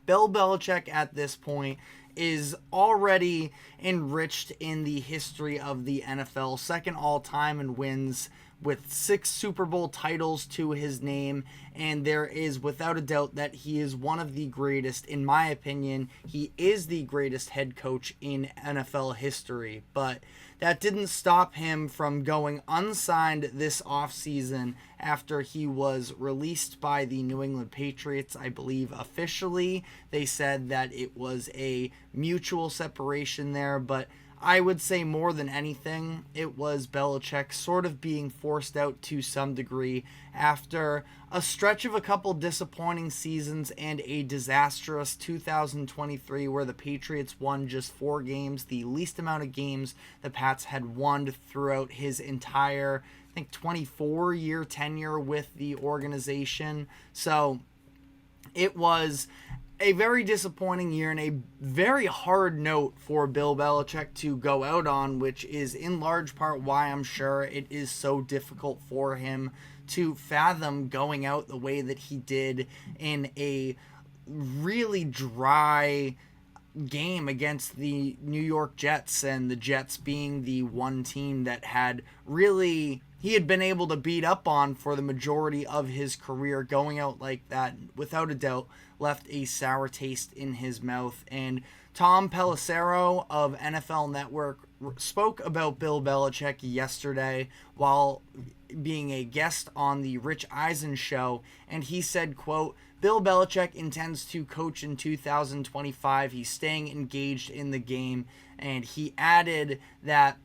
Bill Belichick at this point is already enriched in the history of the NFL, second all-time in wins with 6 Super Bowl titles to his name, and there is without a doubt that he is one of the greatest. In my opinion, he is the greatest head coach in NFL history, but that didn't stop him from going unsigned this offseason after he was released by the New England Patriots, I believe officially. They said that it was a mutual separation there, but I would say more than anything, it was Belichick sort of being forced out to some degree after a stretch of a couple disappointing seasons and a disastrous 2023 where the Patriots won just 4 games, the least amount of games the Pats had won throughout his entire, I think, 24-year tenure with the organization. So it was a very disappointing year and a very hard note for Bill Belichick to go out on, which is in large part why I'm sure it is so difficult for him to fathom going out the way that he did in a really dry game against the New York Jets, and the Jets being the one team that had really he had been able to beat up on for the majority of his career. Going out like that, without a doubt, left a sour taste in his mouth. And Tom Pelissero of NFL Network spoke about Bill Belichick yesterday while being a guest on the Rich Eisen show, and he said, quote, Bill Belichick intends to coach in 2025. He's staying engaged in the game, and he added that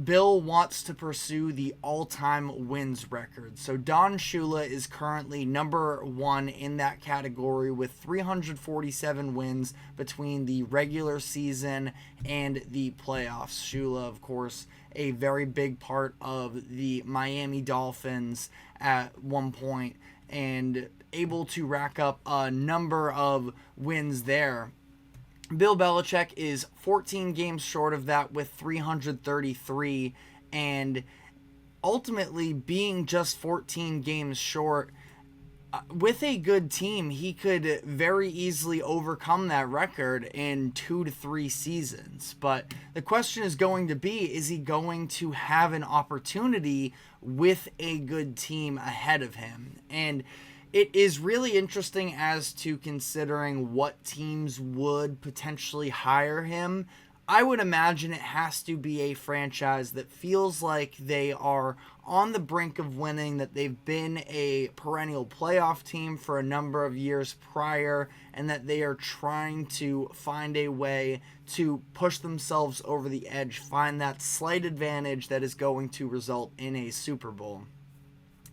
Bill wants to pursue the all-time wins record. So Don Shula is currently number 1 in that category with 347 wins between the regular season and the playoffs. Shula, of course, a very big part of the Miami Dolphins at one point and able to rack up a number of wins there. Bill Belichick is 14 games short of that with 333, and ultimately being just 14 games short, with a good team, he could very easily overcome that record in 2 to 3 seasons. But the question is going to be, is he going to have an opportunity with a good team ahead of him? And it is really interesting as to considering what teams would potentially hire him. I would imagine it has to be a franchise that feels like they are on the brink of winning, that they've been a perennial playoff team for a number of years prior, and that they are trying to find a way to push themselves over the edge, find that slight advantage that is going to result in a Super Bowl.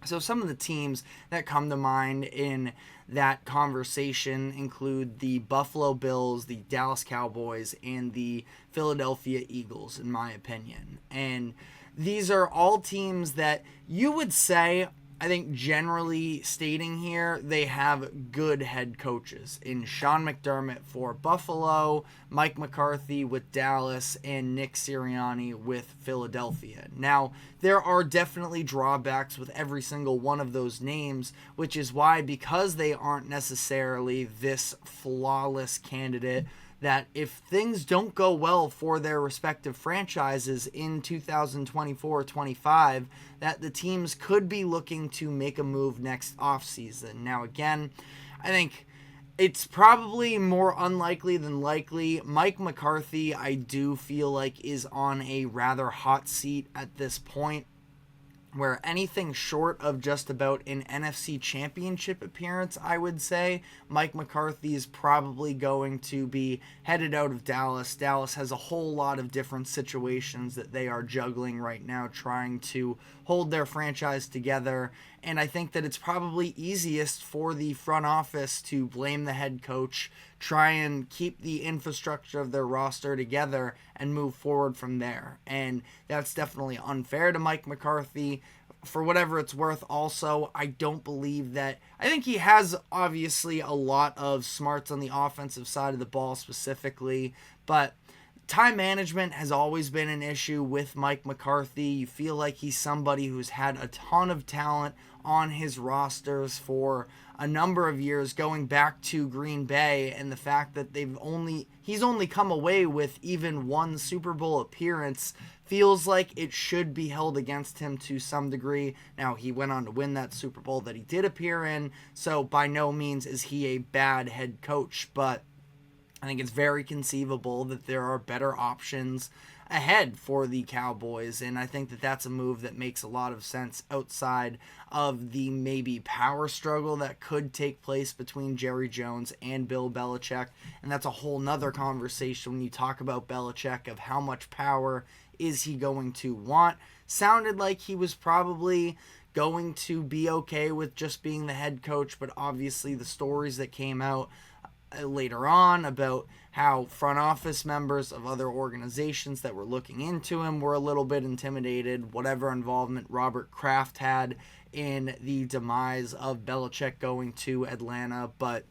So some of the teams that come to mind in that conversation include the Buffalo Bills, the Dallas Cowboys, and the Philadelphia Eagles, in my opinion. And these are all teams that you would say, I think generally stating here, they have good head coaches in Sean McDermott for Buffalo, Mike McCarthy with Dallas, and Nick Sirianni with Philadelphia. Now, there are definitely drawbacks with every single one of those names, which is why, because they aren't necessarily this flawless candidate, that if things don't go well for their respective franchises in 2024-25, that the teams could be looking to make a move next offseason. Now, again, I think it's probably more unlikely than likely. Mike McCarthy, I do feel like, is on a rather hot seat at this point, where anything short of just about an NFC championship appearance, I would say, Mike McCarthy is probably going to be headed out of Dallas. Dallas has a whole lot of different situations that they are juggling right now, trying to hold their franchise together, and I think that it's probably easiest for the front office to blame the head coach, try and keep the infrastructure of their roster together, and move forward from there. And that's definitely unfair to Mike McCarthy. For whatever it's worth, also, I don't believe that... I think he has, obviously, a lot of smarts on the offensive side of the ball specifically, but time management has always been an issue with Mike McCarthy. You feel like he's somebody who's had a ton of talent on his rosters for a number of years, going back to Green Bay, and the fact that he's only come away with even one Super Bowl appearance feels like it should be held against him to some degree. Now, he went on to win that Super Bowl that he did appear in, so by no means is he a bad head coach, but I think it's very conceivable that there are better options ahead for the Cowboys, and I think that that's a move that makes a lot of sense outside of the maybe power struggle that could take place between Jerry Jones and Bill Belichick, and that's a whole nother conversation when you talk about Belichick of how much power is he going to want. Sounded like he was probably going to be okay with just being the head coach, but obviously the stories that came out later on about how front office members of other organizations that were looking into him were a little bit intimidated, whatever involvement Robert Kraft had in the demise of Belichick going to Atlanta. But,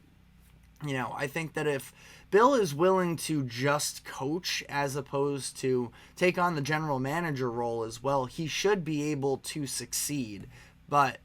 I think that if Bill is willing to just coach as opposed to take on the general manager role as well, he should be able to succeed. But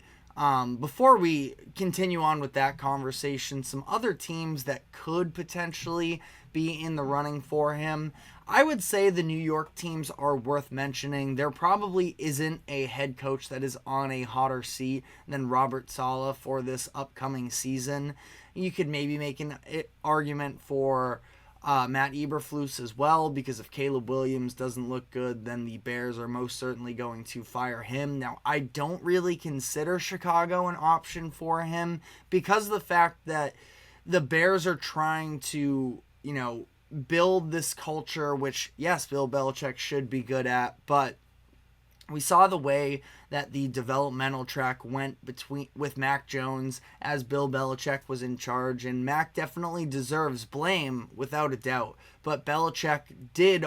before we continue on with that conversation, some other teams that could potentially be in the running for him, I would say the New York teams are worth mentioning. There probably isn't a head coach that is on a hotter seat than Robert Saleh for this upcoming season. You could maybe make an argument for Matt Eberflus as well, because if Caleb Williams doesn't look good, then the Bears are most certainly going to fire him. Now, I don't really consider Chicago an option for him because of the fact that the Bears are trying to, build this culture, which, yes, Bill Belichick should be good at, but we saw the way that the developmental track went with Mac Jones as Bill Belichick was in charge, and Mac definitely deserves blame without a doubt. But Belichick did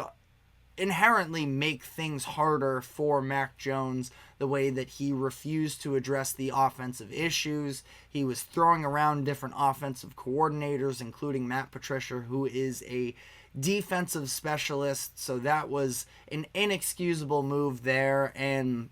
inherently make things harder for Mac Jones, the way that he refused to address the offensive issues. He was throwing around different offensive coordinators, including Matt Patricia, who is a defensive specialist, so that was an inexcusable move there, and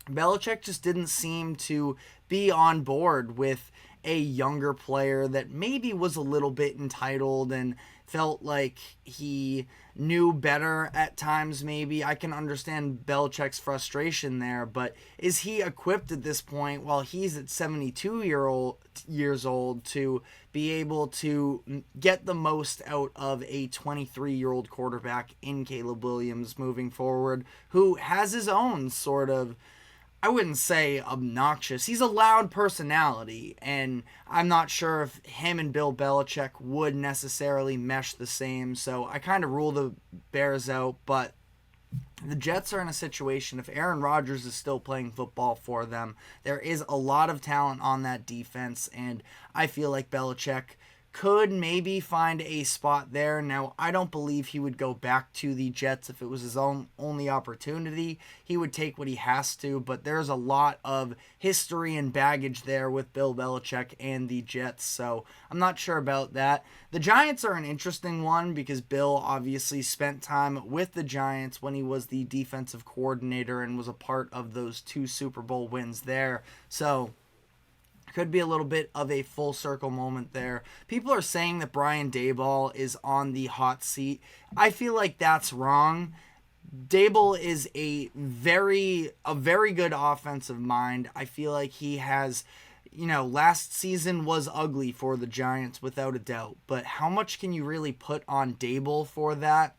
Belichick just didn't seem to be on board with a younger player that maybe was a little bit entitled and felt like he knew better at times. Maybe I can understand Belichick's frustration there, but is he equipped at this point, while he's at 72 years old, to be able to get the most out of a 23-year-old quarterback in Caleb Williams moving forward, who has his own sort of, I wouldn't say obnoxious, he's a loud personality, and I'm not sure if him and Bill Belichick would necessarily mesh the same, so I kind of rule the Bears out. But the Jets are in a situation, if Aaron Rodgers is still playing football for them, there is a lot of talent on that defense, and I feel like Belichick could maybe find a spot there. Now, I don't believe he would go back to the Jets if it was his only opportunity. He would take what he has to, but there's a lot of history and baggage there with Bill Belichick and the Jets, so I'm not sure about that. The Giants are an interesting one because Bill obviously spent time with the Giants when he was the defensive coordinator and was a part of those 2 Super Bowl wins there, so could be a little bit of a full circle moment there. People are saying that Brian Daboll is on the hot seat. I feel like that's wrong. Daboll is a very good offensive mind. I feel like he has, last season was ugly for the Giants without a doubt, but how much can you really put on Daboll for that?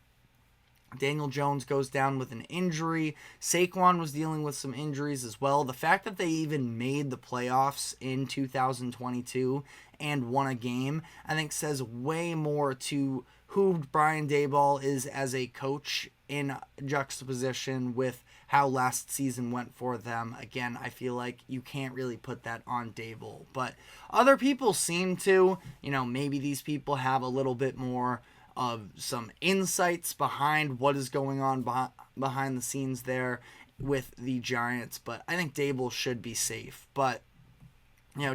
Daniel Jones goes down with an injury. Saquon was dealing with some injuries as well. The fact that they even made the playoffs in 2022 and won a game, I think says way more to who Brian Daboll is as a coach in juxtaposition with how last season went for them. Again, I feel like you can't really put that on Daboll, but other people seem to. Maybe these people have a little bit more of some insights behind what is going on behind the scenes there with the Giants, but I think Daboll should be safe. But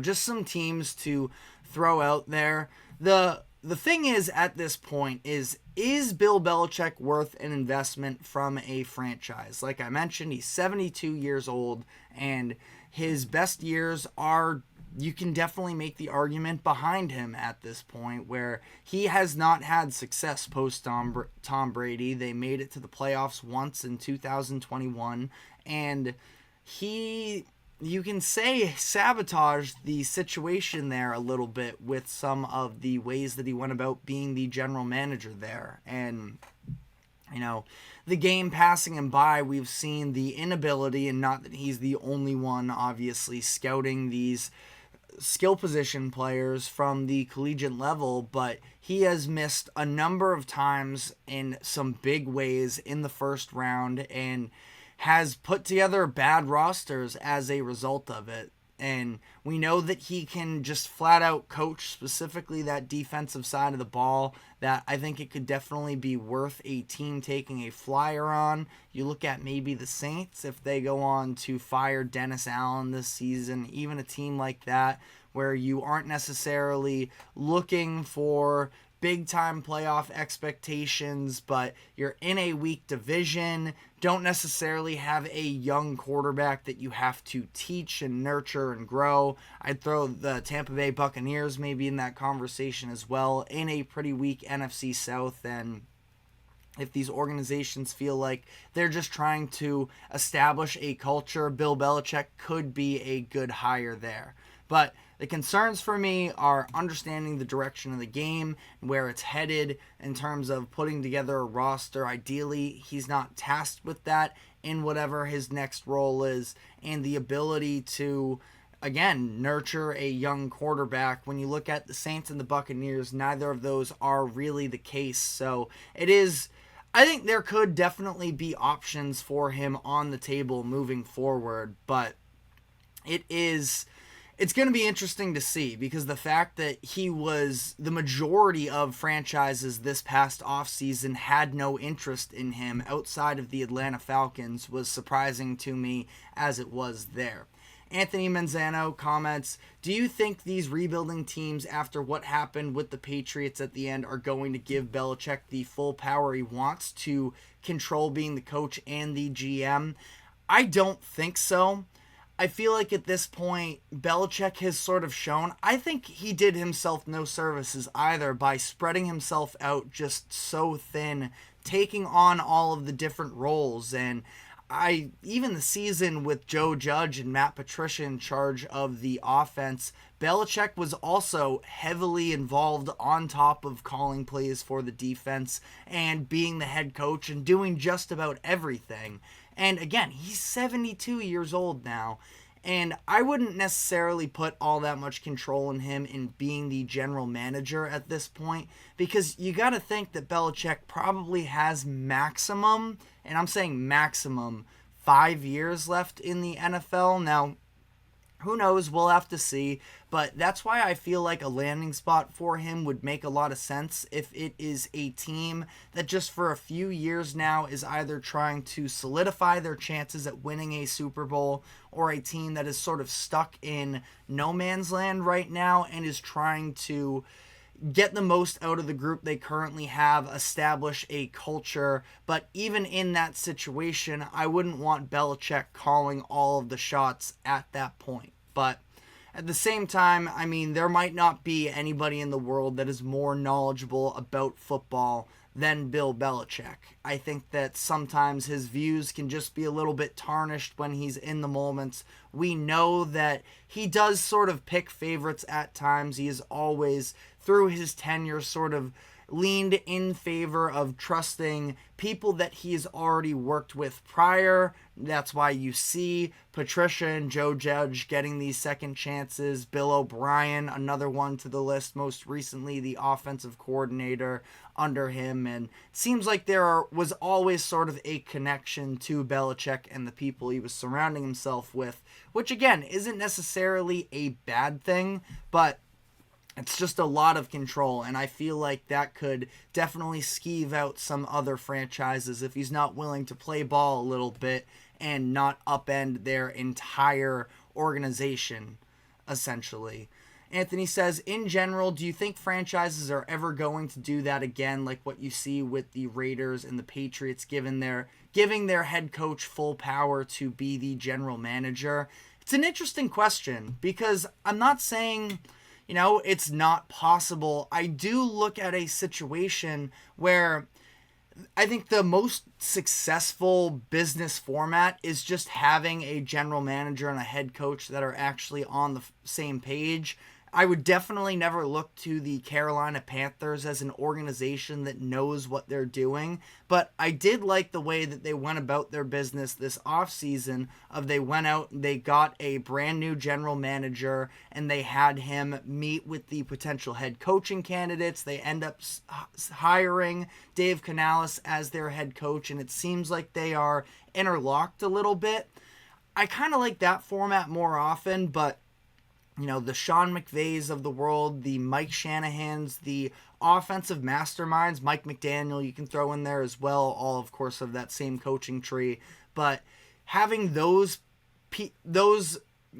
just some teams to throw out there. The thing is, at this point, is Bill Belichick worth an investment from a franchise? Like I mentioned, he's 72 years old, and his best years are, you can definitely make the argument, behind him at this point, where he has not had success post Tom Brady. They made it to the playoffs once in 2021, and you can say, sabotaged the situation there a little bit with some of the ways that he went about being the general manager there. And the game passing him by, we've seen the inability, and not that he's the only one, obviously, scouting these skill position players from the collegiate level, but he has missed a number of times in some big ways in the first round and has put together bad rosters as a result of it. And we know that he can just flat out coach, specifically that defensive side of the ball, that I think it could definitely be worth a team taking a flyer on. You look at maybe the Saints, if they go on to fire Dennis Allen this season, even a team like that, where you aren't necessarily looking for big-time playoff expectations, but you're in a weak division, don't necessarily have a young quarterback that you have to teach and nurture and grow. I'd throw the Tampa Bay Buccaneers maybe in that conversation as well, in a pretty weak NFC South. And if these organizations feel like they're just trying to establish a culture, Bill Belichick could be a good hire there. But the concerns for me are understanding the direction of the game, where it's headed in terms of putting together a roster. Ideally, he's not tasked with that in whatever his next role is, and the ability to, again, nurture a young quarterback. When you look at the Saints and the Buccaneers, neither of those are really the case. So I think there could definitely be options for him on the table moving forward, but it's going to be interesting to see, because the fact that the majority of franchises this past offseason had no interest in him outside of the Atlanta Falcons was surprising to me as it was there. Anthony Manzano comments, do you think these rebuilding teams, after what happened with the Patriots at the end, are going to give Belichick the full power he wants to control being the coach and the GM? I don't think so. I feel like at this point, Belichick has sort of shown, I think he did himself no services either by spreading himself out just so thin, taking on all of the different roles. And even the season with Joe Judge and Matt Patricia in charge of the offense, Belichick was also heavily involved on top of calling plays for the defense and being the head coach and doing just about everything. And again, he's 72 years old now, and I wouldn't necessarily put all that much control in him in being the general manager at this point, because you got to think that Belichick probably has maximum, and I'm saying maximum, 5 years left in the NFL. Now, who knows? We'll have to see. But that's why I feel like a landing spot for him would make a lot of sense if it is a team that just for a few years now is either trying to solidify their chances at winning a Super Bowl, or a team that is sort of stuck in no man's land right now and is trying to get the most out of the group they currently have, establish a culture. But even in that situation, I wouldn't want Belichick calling all of the shots at that point. But at the same time, I mean, there might not be anybody in the world that is more knowledgeable about football than Bill Belichick. I think that sometimes his views can just be a little bit tarnished when he's in the moments. We know that he does sort of pick favorites at times. He is always, through his tenure, sort of leaned in favor of trusting people that he's already worked with prior. That's why you see Patricia and Joe Judge getting these second chances. Bill O'Brien, another one to the list, most recently the offensive coordinator under him. And seems like there was always sort of a connection to Belichick and the people he was surrounding himself with, which again isn't necessarily a bad thing, but it's just a lot of control, and I feel like that could definitely skeeve out some other franchises if he's not willing to play ball a little bit and not upend their entire organization, essentially. Anthony says, in general, do you think franchises are ever going to do that again, like what you see with the Raiders and the Patriots, giving their head coach full power to be the general manager? It's an interesting question because I'm not saying, it's not possible. I do look at a situation where I think the most successful business format is just having a general manager and a head coach that are actually on the same page. I would definitely never look to the Carolina Panthers as an organization that knows what they're doing, but I did like the way that they went about their business this offseason. They went out and they got a brand new general manager and they had him meet with the potential head coaching candidates. They end up hiring Dave Canales as their head coach, and it seems like they are interlocked a little bit. I kind of like that format more often, but the Sean McVays of the world, the Mike Shanahans, the offensive masterminds, Mike McDaniel, you can throw in there as well, all, of course, of that same coaching tree. But having those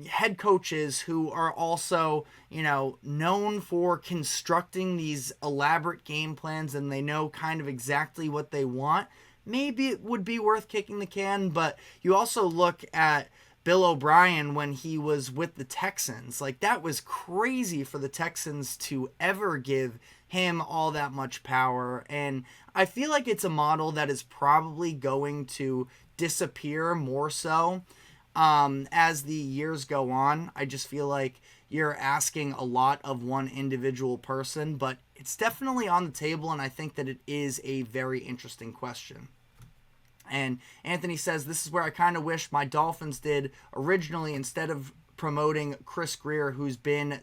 head coaches who are also, known for constructing these elaborate game plans and they know kind of exactly what they want, maybe it would be worth kicking the can. But you also look at Bill O'Brien when he was with the Texans. Like, that was crazy for the Texans to ever give him all that much power. And I feel like it's a model that is probably going to disappear more so as the years go on. I just feel like you're asking a lot of one individual person, but it's definitely on the table, and I think that it is a very interesting question. And Anthony says, this is where I kind of wish my Dolphins did originally, instead of promoting Chris Greer, who's been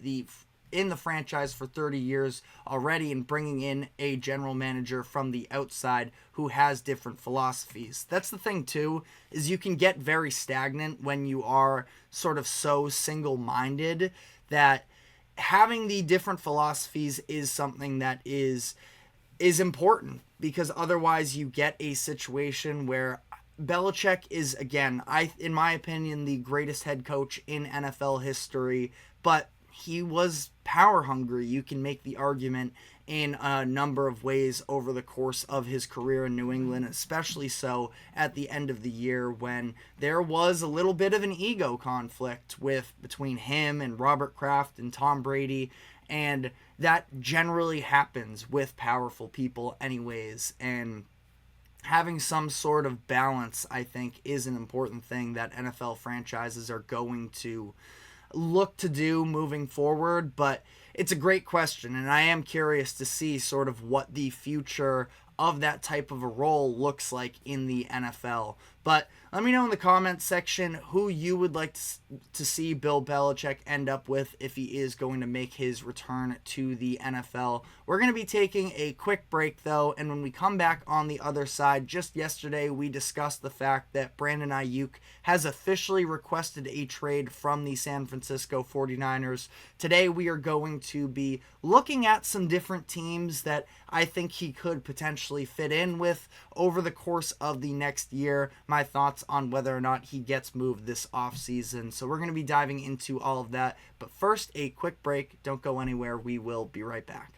in the franchise for 30 years already, and bringing in a general manager from the outside who has different philosophies. That's the thing too, is you can get very stagnant when you are sort of so single-minded, that having the different philosophies is something that is important, because otherwise you get a situation where Belichick is, again, in my opinion, the greatest head coach in NFL history, but he was power hungry. You can make the argument in a number of ways over the course of his career in New England, especially so at the end of the year when there was a little bit of an ego conflict between him and Robert Kraft and Tom Brady, and that generally happens with powerful people anyways, and having some sort of balance, I think, is an important thing that NFL franchises are going to look to do moving forward. But it's a great question, and I am curious to see sort of what the future of that type of a role looks like in the NFL. But let me know in the comments section who you would like to see Bill Belichick end up with if he is going to make his return to the NFL. We're going to be taking a quick break, though, and when we come back on the other side, just yesterday we discussed the fact that Brandon Ayuk has officially requested a trade from the San Francisco 49ers. Today we are going to be looking at some different teams that I think he could potentially fit in with over the course of the next year. My thoughts on whether or not he gets moved this offseason. So we're going to be diving into all of that. But first, a quick break. Don't go anywhere. We will be right back.